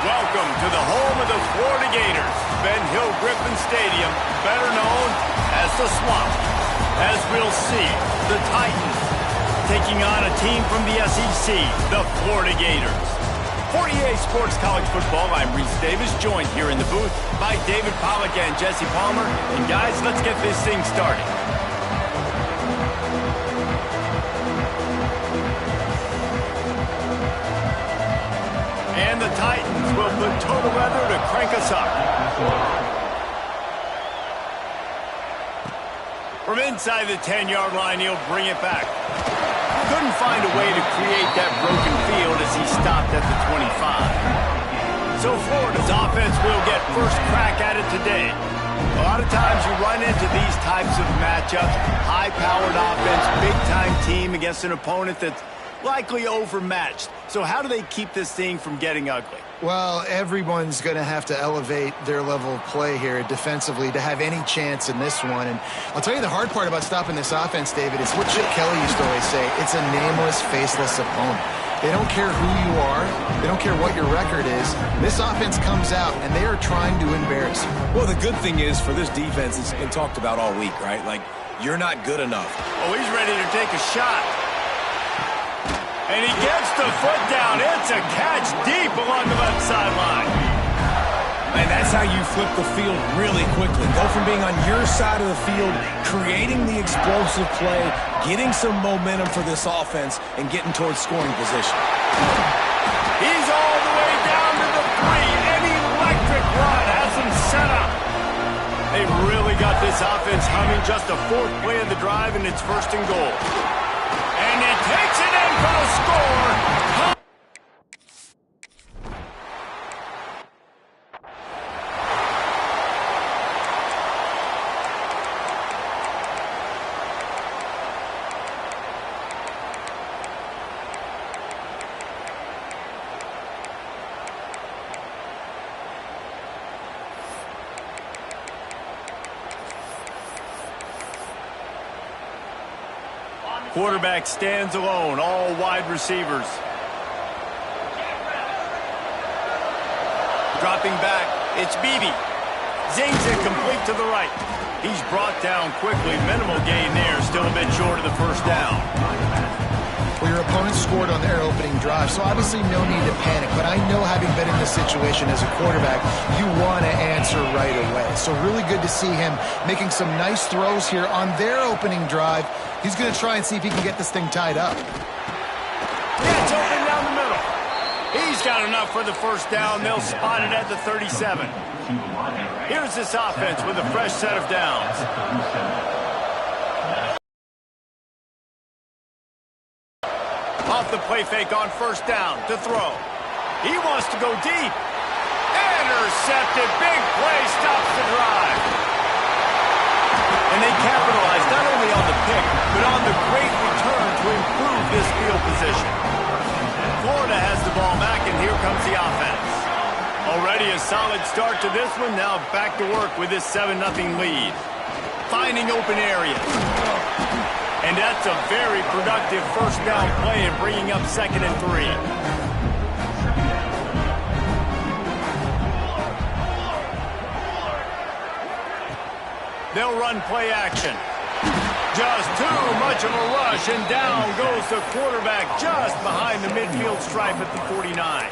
Welcome to the home of the Florida Gators, Ben Hill Griffin Stadium, better known as the Swamp. As we'll see, the Titans taking on a team from the SEC, the Florida Gators. For EA Sports College Football, I'm Reese Davis, joined here in the booth by David Pollack and Jesse Palmer. And guys, let's get this thing started. And the Titans will put total weather to crank us up. From inside the 10-yard line, he'll bring it back. Couldn't find a way to create that broken field as he stopped at the 25. So Florida's offense will get first crack at it today. A lot of times you run into these types of matchups, high-powered offense, big-time team against an opponent that's likely overmatched. So how do they keep this thing from getting ugly? Well, everyone's going to have to elevate their level of play here defensively to have any chance in this one. And I'll tell you the hard part about stopping this offense, David, it's what Chip Kelly used to always say. It's a nameless, faceless opponent. They don't care who you are. They don't care what your record is. This offense comes out, and they are trying to embarrass you. Well, the good thing is for this defense, it's been talked about all week, right? Like, you're not good enough. Oh, he's ready to take a shot. And he gets the foot down. It's a catch deep along the left sideline. And that's how you flip the field really quickly. Go from being on your side of the field, creating the explosive play, getting some momentum for this offense, and getting towards scoring position. He's all the way down to the 3. An electric run has him set up. They really got this offense humming. Just a fourth play of the drive, and it's first and goal. And he takes it in for the score. Quarterback stands alone, all wide receivers. Dropping back, it's Beebe. Zings it complete to the right. He's brought down quickly. Minimal gain there, still a bit short of the first down. Well, your opponent scored on their opening drive, so obviously no need to panic. But I know, having been in this situation as a quarterback, you want to answer right away. So really good to see him making some nice throws here on their opening drive. He's going to try and see if he can get this thing tied up. Yeah, it's open down the middle. He's got enough for the first down. They'll spot it at the 37. Here's this offense with a fresh set of downs. Off the play fake on first down to throw. He wants to go deep. Intercepted. Big play stops the drive. And they capitalize not only on the pick, but on the great return to improve this field position. Florida has the ball back, and here comes the offense. Already a solid start to this one. Now back to work with this 7-0 lead. Finding open areas. And that's a very productive first down play and bringing up 2nd and 3. They'll run play action. Just too much of a rush, and down goes the quarterback just behind the midfield stripe at the 49.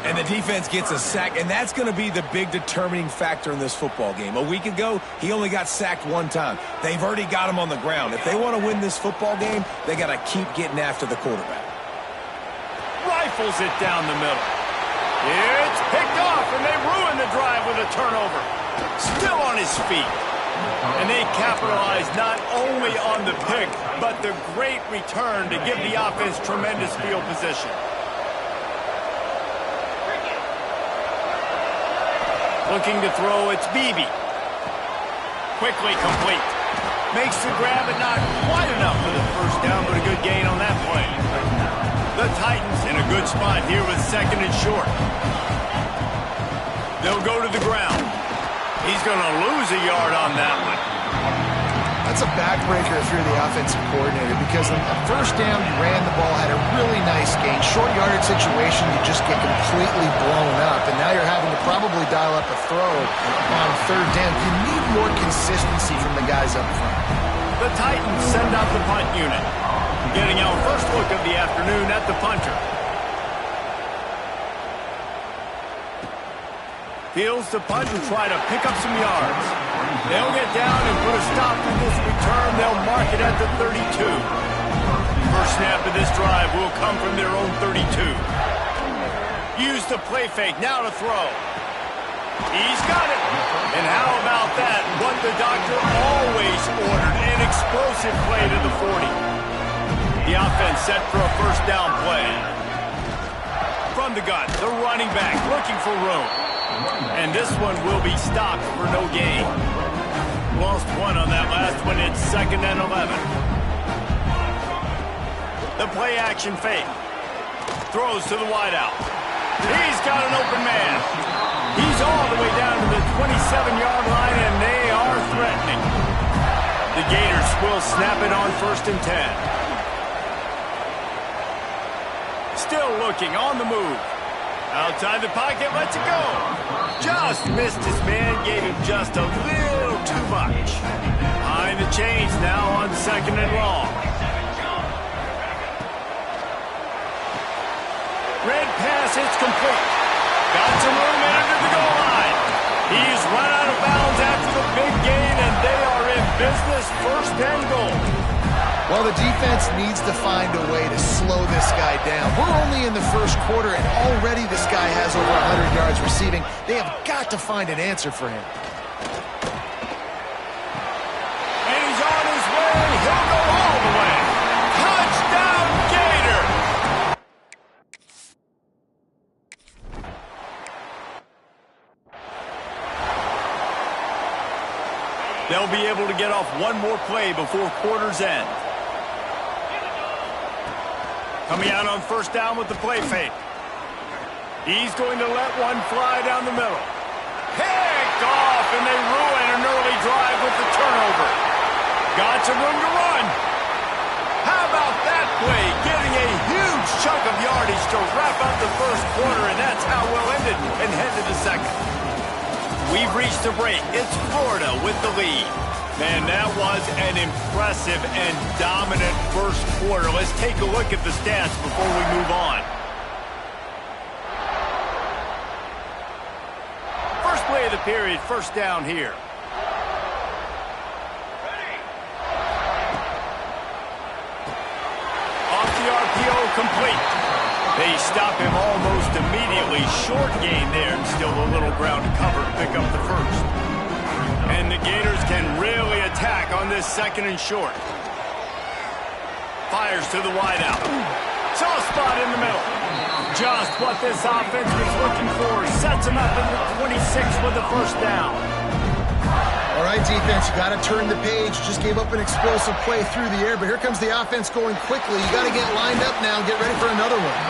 And the defense gets a sack, and that's going to be the big determining factor in this football game. A week ago, he only got sacked one time. They've already got him on the ground. If they want to win this football game, they got to keep getting after the quarterback. Rifles it down the middle. It's picked off, and they ruin the drive with a turnover. Still on his feet. And they capitalize not only on the pick, but the great return to give the offense tremendous field position. Looking to throw, it's Beebe. Quickly complete. Makes the grab, but not quite enough for the first down, but a good gain on that play. The Titans in a good spot here with 2nd and short. They'll go to the ground. He's going to lose a yard on that one. That's a backbreaker if you're the offensive coordinator, because on first down, you ran the ball, had a really nice gain. Short yardage situation, you just get completely blown up. up, and now you're having to probably dial up a throw on third down. You need more consistency from the guys up front. The Titans send out the punt unit. Getting our first look of the afternoon at the punter. Fields to punt and try to pick up some yards. They'll get down and put a stop to this return. They'll mark it at the 32. First snap of this drive will come from their own 32. Use the play fake now to throw. He's got it. And how about that? What the doctor always ordered, an explosive play to the 40. The offense set for a first down play. From the gun, the running back looking for room. And this one will be stopped for no gain. Lost one on that last one. It's 2nd and 11. The play action fake. Throws to the wideout. He's got an open man. He's all the way down to the 27-yard line, and they are threatening. The Gators will snap it on 1st and 10. Still looking on the move. Outside the pocket, lets it go. Just missed his man, gave him just a little too much. Behind the chains now on 2nd and long. Red pass, it's complete. Got some room under the goal line. He's run out of bounds after the big gain, and they are in business, 1st and goal. Well, the defense needs to find a way to slow this guy down. We're only in the first quarter, and already this guy has over 100 yards receiving. They have got to find an answer for him. And he's on his way. He'll go all the way. Touchdown, Gator! They'll be able to get off one more play before quarter's end. Coming out on 1st down with the play fake. He's going to let one fly down the middle. Picked off, and they ruin an early drive with the turnover. Got some room to run. How about that play? Getting a huge chunk of yardage to wrap up the first quarter, and that's how we'll end it and head to the second. We've reached the break. It's Florida with the lead. Man, that was an impressive and dominant first quarter. Let's take a look at the stats before we move on. First play of the period, 1st down here. Off the RPO, complete. They stop him almost immediately. Short gain there, and still a little ground to cover to pick up the first. And the Gators can really attack on this 2nd and short. Fires to the wideout. Soft spot in the middle. Just what this offense was looking for. Sets him up at the 26 with the 1st down. All right, defense, you got to turn the page. Just gave up an explosive play through the air, but here comes the offense going quickly. You got to get lined up now and get ready for another one.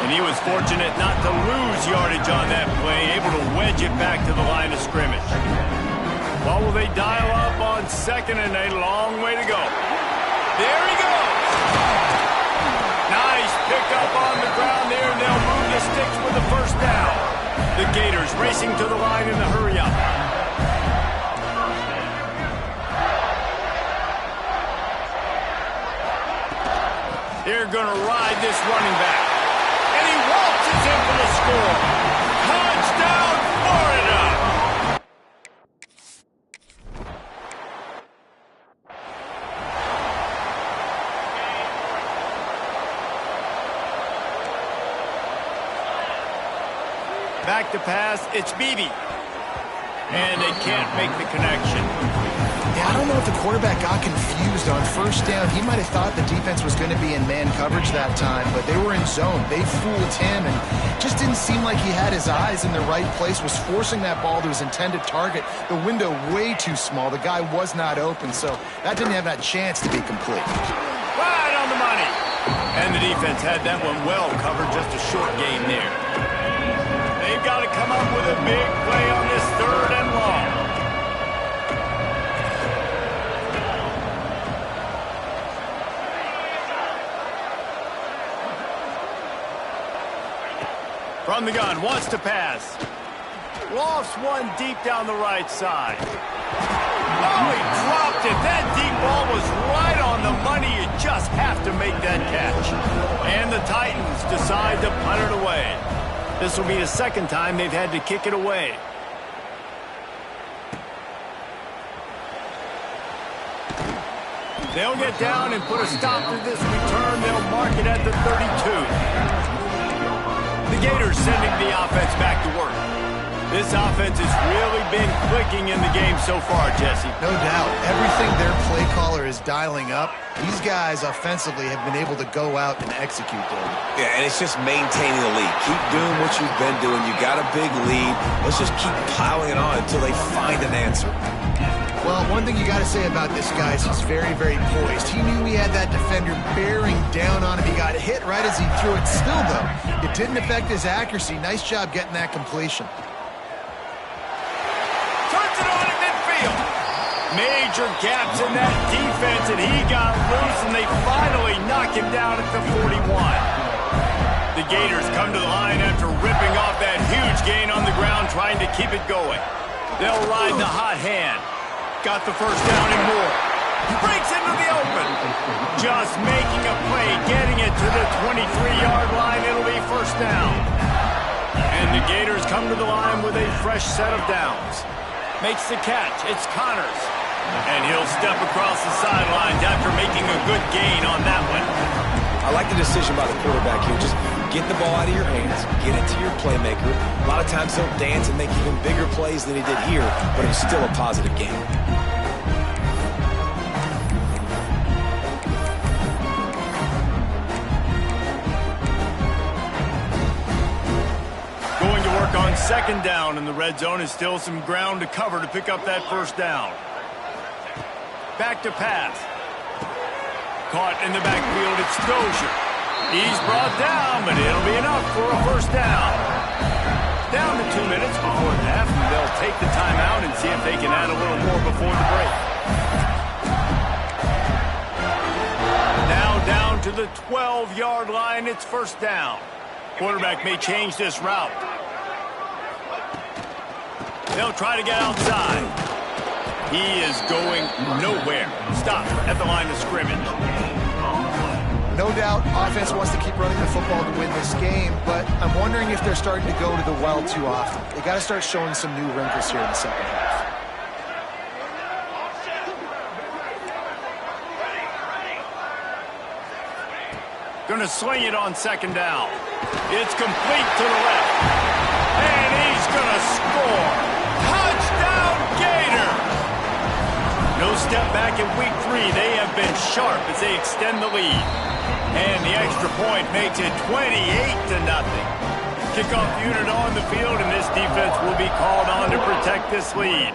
And he was fortunate not to lose yardage on that play, able to wedge it back to the line of scrimmage. What will they dial up on 2nd and a long way to go? There he goes. Nice pick up on the ground there, and they'll move the sticks with the 1st down. The Gators racing to the line in the hurry-up. They're going to ride this running back. And he waltzes in for the score. Touchdown, Florida! Back to pass, it's Beebe. And they can't make the connection. Yeah, I don't know if the quarterback got confused on 1st down. He might have thought the defense was going to be in man coverage that time, but they were in zone. They fooled him and just didn't seem like he had his eyes in the right place, was forcing that ball to his intended target. The window way too small. The guy was not open, so that didn't have that chance to be complete. Right on the money. And the defense had that one well covered, just a short gain there. They've got to come up with a big play on this 3rd and long. From from the gun, wants to pass. Lofts one deep down the right side. Oh, he dropped it. That deep ball was right on the money. You just have to make that catch. And the Titans decide to punt it away. This will be the second time they've had to kick it away. They'll get down and put a stop to this return. They'll mark it at the 32. The Gators sending the offense back to work. This offense has really been clicking in the game so far, Jesse. No doubt. Everything their play caller is dialing up, these guys offensively have been able to go out and execute them. Yeah, and it's just maintaining the lead. Keep doing what you've been doing. You got a big lead. Let's just keep piling it on until they find an answer. Well, one thing you got to say about this guy is he's very, very poised. He knew he had that defender bearing down on him. He got hit right as he threw it. Still, though, it didn't affect his accuracy. Nice job getting that completion. Turns it on in midfield. Major gaps in that defense, and he got loose, and they finally knock him down at the 41. The Gators come to the line after ripping off that huge gain on the ground, trying to keep it going. They'll ride the hot hand. Got the first down and more. Breaks into the open. Just making a play, getting it to the 23-yard line. It'll be first down. And the Gators come to the line with a fresh set of downs. Makes the catch. It's Connors. And he'll step across the sidelines after making a good gain on that one. I like the decision by the quarterback here. Just get the ball out of your hands, get it to your playmaker. A lot of times he'll dance and make even bigger plays than he did here, but it was still a positive game. Going to work on second down in the red zone is still some ground to cover to pick up that first down. Back to pass. Caught in the backfield, it's Dozier. He's brought down, but it'll be enough for a first down. Down to 2 minutes before the half, and they'll take the timeout and see if they can add a little more before the break. Now down to the 12-yard line, it's first down. Quarterback may change this route. They'll try to get outside. He is going nowhere. Stop at the line of scrimmage. No doubt, offense wants to keep running the football to win this game, but I'm wondering if they're starting to go to the well too often. They got to start showing some new wrinkles here in the second half. Going to sling it on second down. It's complete to the left. And he's going to score. Touchdown, Gator! No step back in week 3. They have been sharp as they extend the lead. And the extra point makes it 28-0. Kickoff unit on the field, and this defense will be called on to protect this lead.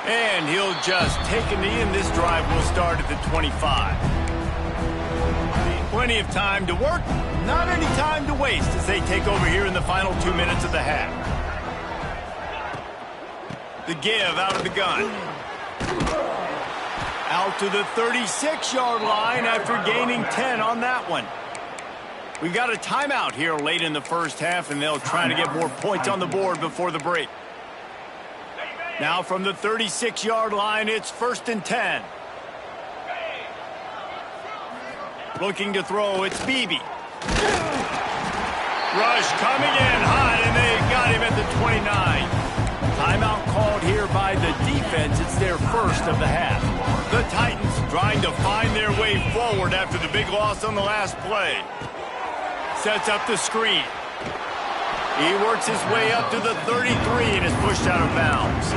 And he'll just take a knee, and this drive will start at the 25. Plenty of time to work, not any time to waste as they take over here in the final 2 minutes of the half. The give out of the gun. Out to the 36-yard line after gaining 10 on that one. We've got a timeout here late in the first half, and they'll try to get more points on the board before the break. Now from the 36-yard line, it's first and 10. Looking to throw, it's Beebe. Rush coming in hot, and they got him at the 29. Timeout called here by the defense. It's their first of the half. The Titans trying to find their way forward after the big loss on the last play. Sets up the screen. He works his way up to the 33 and is pushed out of bounds.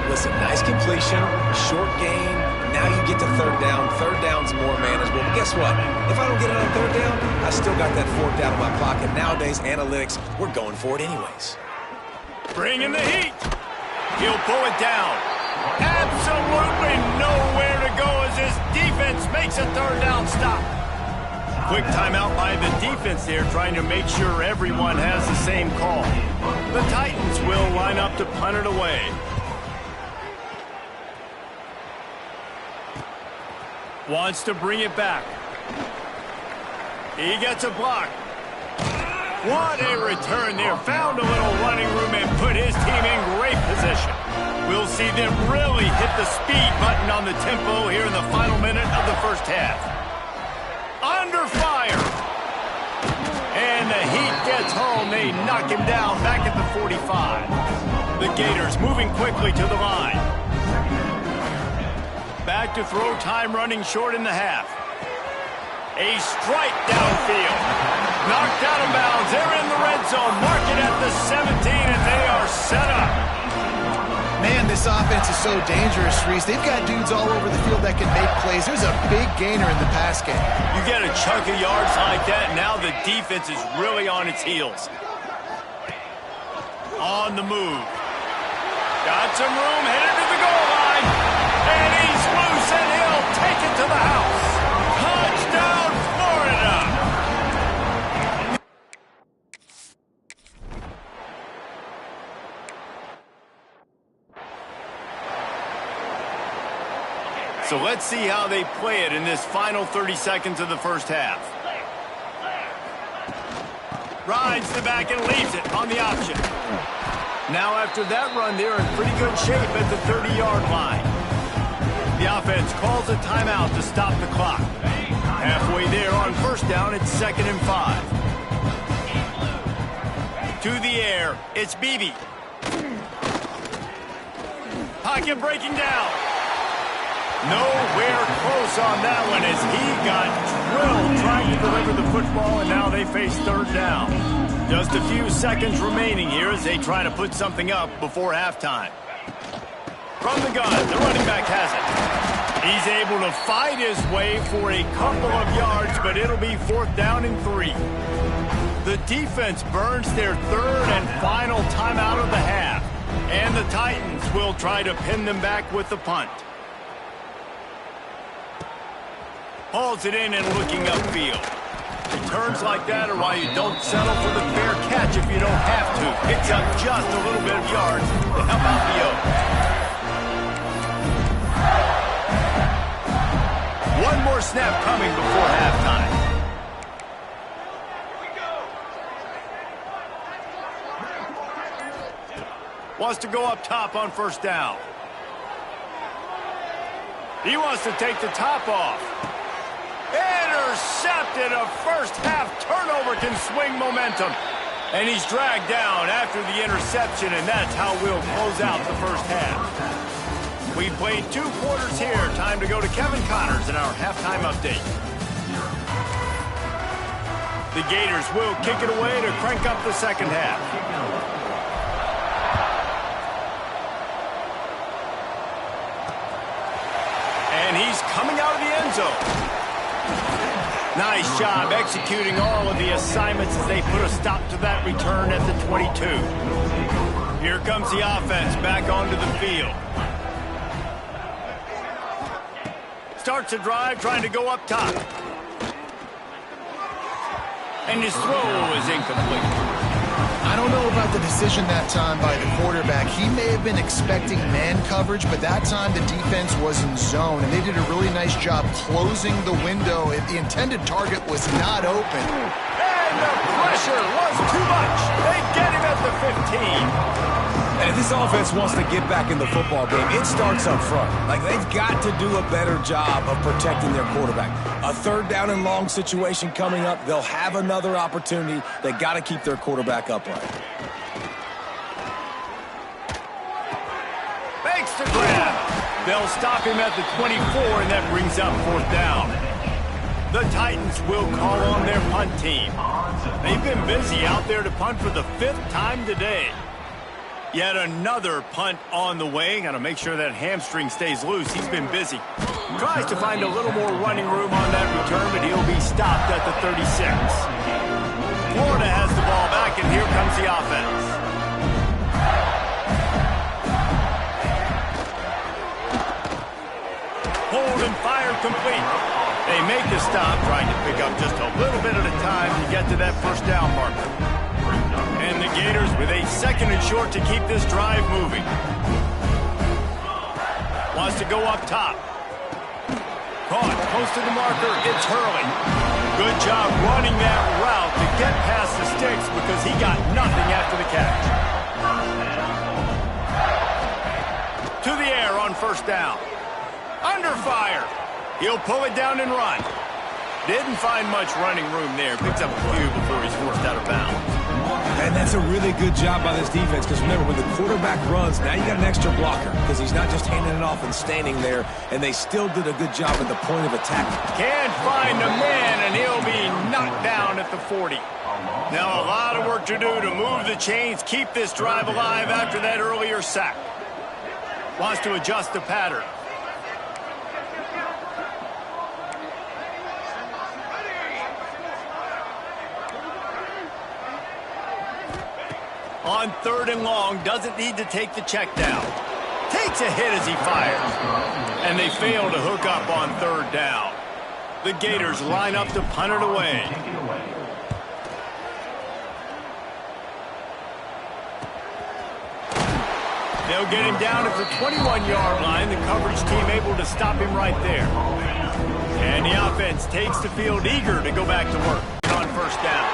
Listen, nice completion, short gain. Now you get to third down. Third down's more manageable. But guess what? If I don't get it on third down, I still got that fourth down in my pocket. Nowadays, analytics, we're going for it anyways. Bringing the heat. He'll pull it down. Absolutely nowhere to go as his defense makes a third down stop. Quick timeout by the defense there, trying to make sure everyone has the same call. The Titans will line up to punt it away. Wants to bring it back. He gets a block. What a return there. Found a little running room and put his team in great position. We'll see them really hit the speed button on the tempo here in the final minute of the first half. Under fire. And the heat gets home. They knock him down back at the 45. The Gators moving quickly to the line. Back to throw, time running short in the half. A strike downfield. Knocked out of bounds. They're in the red zone. Mark it at the 17, and they are set up. Man, this offense is so dangerous, Reese. They've got dudes all over the field that can make plays. There's a big gainer in the pass game. You get a chunk of yards like that, now the defense is really on its heels. On the move. Got some room, headed to the goal line. And he's loose, and he'll take it to the house. Touchdown, Florida! So let's see how they play it in this final 30 seconds of the first half. Rides the back and leaves it on the option. Now after that run, they're in pretty good shape at the 30-yard line. The offense calls a timeout to stop the clock. Halfway there on first down, it's 2nd and 5. To the air, it's Beebe. Pocket breaking down. Nowhere close on that one as he got drilled trying to deliver the football, and now they face 3rd down. Just a few seconds remaining here as they try to put something up before halftime. From the gun, the running back has it. He's able to fight his way for a couple of yards, but it'll be 4th down and 3. The defense burns their 3rd and final timeout of the half, and the Titans will try to pin them back with the punt. Hauls it in and looking upfield. Returns like that are why you don't settle for the fair catch if you don't have to. Picks up just a little bit of yards to help out the Oaks. One more snap coming before halftime. Wants to go up top on first down. He wants to take the top off. Intercepted. A first half turnover can swing momentum. And he's dragged down after the interception, and that's how we'll close out the first half. We played 2 quarters here. Time to go to Kevin Connors in our halftime update. The Gators will kick it away to crank up the second half. And he's coming out of the end zone. Nice job executing all of the assignments as they put a stop to that return at the 22. Here comes the offense back onto the field. Starts a drive trying to go up top. And his throw is incomplete. I don't know about the decision that time by the quarterback. He may have been expecting man coverage, but that time the defense was in zone, and they did a really nice job closing the window if the intended target was not open. And the pressure was too much. They get him at the 15. And if this offense wants to get back in the football game, it starts up front. Like, they've got to do a better job of protecting their quarterback. A 3rd down and long situation coming up. They'll have another opportunity. They got to keep their quarterback upright. Makes the grab. They'll stop him at the 24, and that brings up 4th down. The Titans will call on their punt team. They've been busy out there to punt for the 5th time today. Yet another punt on the way. Got to make sure that hamstring stays loose. He's been busy. Tries to find a little more running room on that return, but he'll be stopped at the 36. Florida has the ball back, and here comes the offense. Hold and fire complete. They make the stop, trying to pick up just a little bit at a time to get to that 1st down marker. And the Gators with a 2nd and short to keep this drive moving. Wants to go up top. Caught close to the marker. It's Hurley. Good job running that route to get past the sticks because he got nothing after the catch. To the air on first down. Under fire. He'll pull it down and run. Didn't find much running room there. Picks up a few before he's forced out of bounds. And that's a really good job by this defense because remember, when the quarterback runs, now you got an extra blocker because he's not just handing it off and standing there, and they still did a good job at the point of attack. Can't find a man, and he'll be knocked down at the 40. Now a lot of work to do to move the chains, keep this drive alive after that earlier sack. Wants to adjust the pattern. On third and long, doesn't need to take the check down. Takes a hit as he fires. And they fail to hook up on third down. The Gators line up to punt it away. They'll get him down at the 21-yard line. The coverage team able to stop him right there. And the offense takes the field eager to go back to work on first down.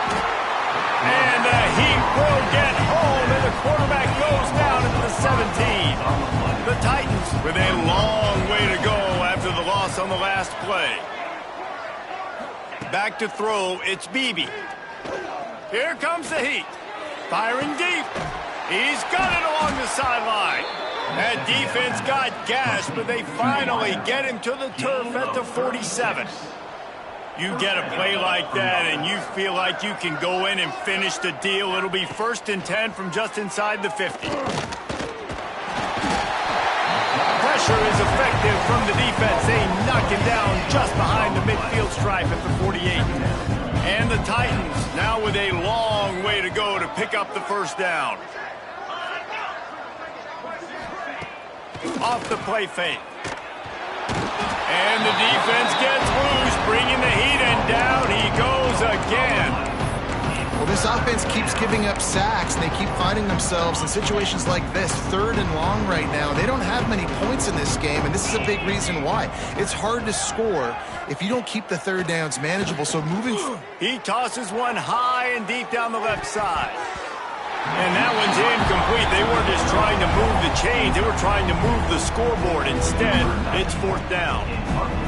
And he will get home, and the quarterback goes down at the 17. The Titans with a long way to go after the loss on the last play. Back to throw, it's Beebe. Here comes the heat. Firing deep. He's got it along the sideline. That defense got gashed, but they finally get him to the turf at the 47. You get a play like that and you feel like you can go in and finish the deal. It'll be 1st and 10 from just inside the 50. Pressure is effective from the defense. They knock him down just behind the midfield stripe at the 48. And the Titans now with a long way to go to pick up the first down. Off the play fake. And the defense gets loose, bringing the heat, and down he goes again. Well, this offense keeps giving up sacks, and they keep finding themselves in situations like this, 3rd and long right now. They don't have many points in this game, and this is a big reason why. It's hard to score if you don't keep the 3rd downs manageable, so moving... He tosses one high and deep down the left side. And that one's incomplete. They weren't just trying to move the chains. They were trying to move the scoreboard. Instead, it's 4th down.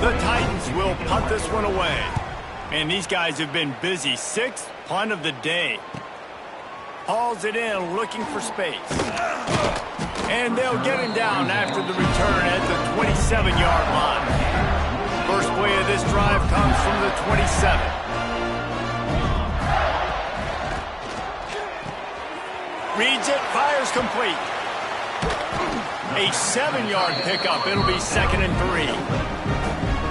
The Titans will punt this one away. And these guys have been busy. 6th punt of the day. Hauls it in, looking for space. And they'll get him down after the return at the 27-yard line. First play of this drive comes from the 27. Reads it, fires complete. A 7-yard pickup. It'll be 2nd and 3.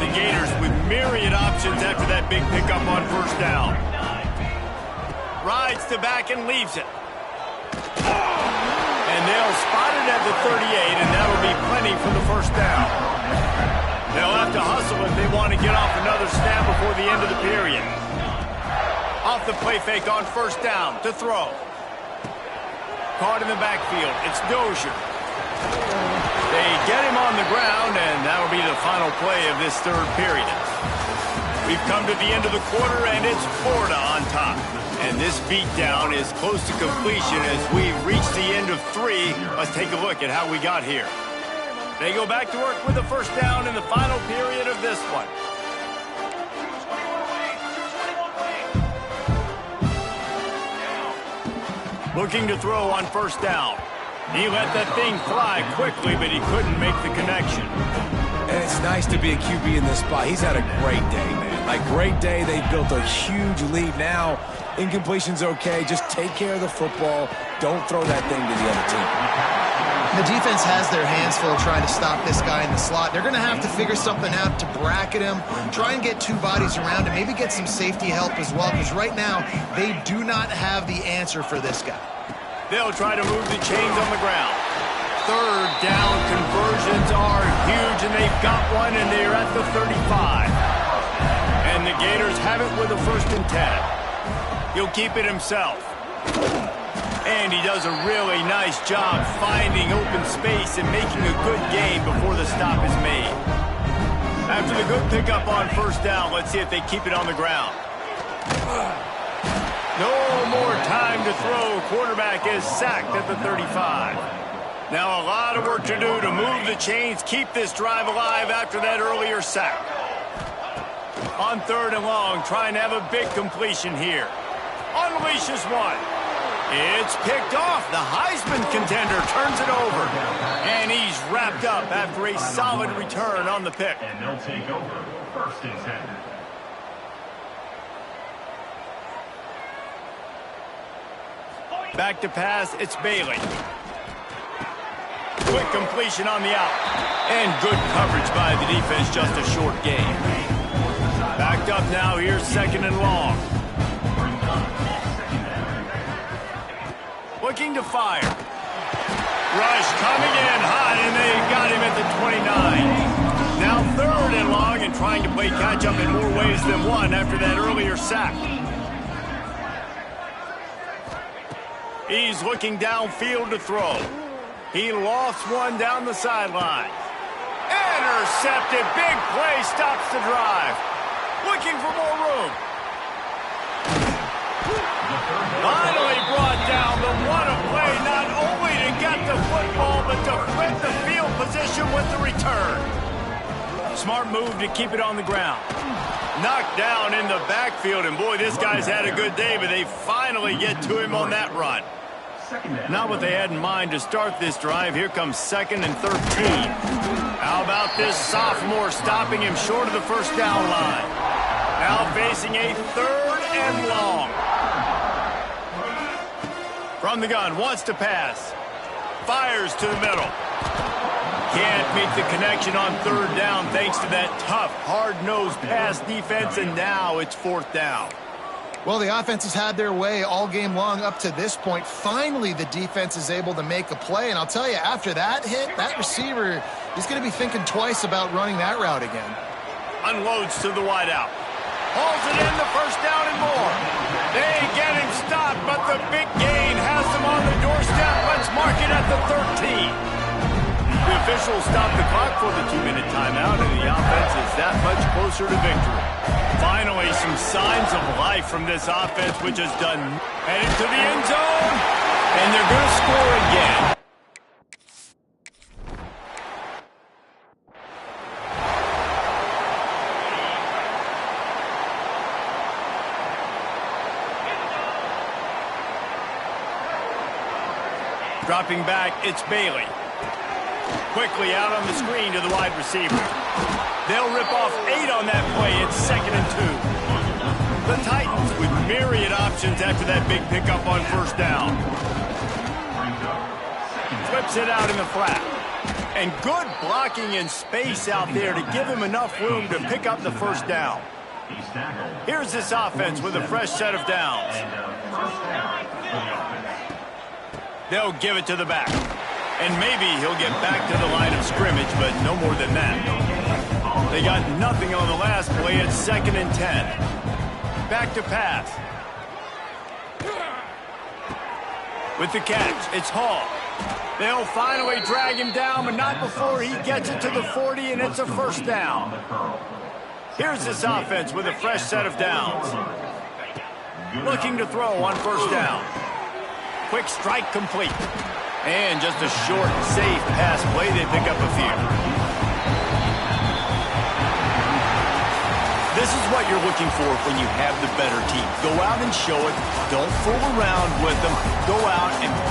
The Gators with myriad options after that big pickup on first down. Rides the back and leaves it. And they'll spot it at the 38, and that'll be plenty for the first down. They'll have to hustle if they want to get off another snap before the end of the period. Off the play fake on first down to throw. Caught in the backfield. It's Dozier. They get him on the ground, and that'll be the final play of this 3rd period. We've come to the end of the quarter, and it's Florida on top. And this beatdown is close to completion as we reach the end of 3. Let's take a look at how we got here. They go back to work with the first down in the final period of this one. Looking to throw on first down. He let that thing fly quickly, but he couldn't make the connection. And it's nice to be a QB in this spot. He's had a great day, man. Like, great day. They've built a huge lead. Now, incompletion's okay. Just take care of the football. Don't throw that thing to the other team. The defense has their hands full trying to stop this guy in the slot. They're going to have to figure something out to bracket him, try and get 2 bodies around him, maybe get some safety help as well, because right now they do not have the answer for this guy. They'll try to move the chains on the ground. 3rd down conversions are huge, and they've got one, and they're at the 35. And the Gators have it with a 1st and 10. He'll keep it himself. And he does a really nice job finding open space and making a good gain before the stop is made. After the good pickup on first down, let's see if they keep it on the ground. No more time to throw. Quarterback is sacked at the 35. Now a lot of work to do to move the chains, keep this drive alive after that earlier sack. On 3rd and long, trying to have a big completion here. Unleashes one. It's picked off. The Heisman contender turns it over. And he's wrapped up after a solid return on the pick. And they'll take over 1st and 10. Back to pass, it's Bailey. Quick completion on the out. And good coverage by the defense, just a short gain. Backed up now, here's 2nd and long. Looking to fire. Rush coming in hot, and they got him at the 29. Now 3rd and long, and trying to play catch-up in more ways than one after that earlier sack. He's looking downfield to throw. He lost one down the sideline. Intercepted. Big play stops the drive. Looking for more room. Finally brought down, but what a play, not only to get the football, but to flip the field position with the return. Smart move to keep it on the ground. Knocked down in the backfield, and boy, this guy's had a good day, but they finally get to him on that run. Not what they had in mind to start this drive. Here comes 2nd and 13. How about this sophomore stopping him short of the 1st down line? Now facing a 3rd and long. From the gun, wants to pass. Fires to the middle. Can't meet the connection on 3rd down thanks to that tough, hard-nosed pass defense, and now it's 4th down. Well, the offense has had their way all game long up to this point. Finally, the defense is able to make a play, and I'll tell you, after that hit, that receiver is going to be thinking twice about running that route again. Unloads to the wideout. Hauls it in the 1st down and more. They get him stopped, but the big gain has them on the doorstep. Let's mark it at the 13. The officials stopped the clock for the 2-minute timeout, and the offense is that much closer to victory. Finally, some signs of life from this offense, which has done headed to the end zone, and they're going to score again. Dropping back, it's Bailey. Quickly out on the screen to the wide receiver. They'll rip off 8 on that play. It's 2nd and 2. The Titans with myriad options after that big pickup on 1st down. Flips it out in the flat. And good blocking in space out there to give him enough room to pick up the 1st down. Here's this offense with a fresh set of downs. They'll give it to the back. And maybe he'll get back to the line of scrimmage, but no more than that. They got nothing on the last play. It's 2nd and 10. Back to pass. With the catch, it's Hall. They'll finally drag him down, but not before he gets it to the 40, and it's a 1st down. Here's this offense with a fresh set of downs. Looking to throw on 1st down. Quick strike complete. And just a short, safe pass play. They pick up a few. This is what you're looking for when you have the better team. Go out and show it. Don't fool around with them. Go out and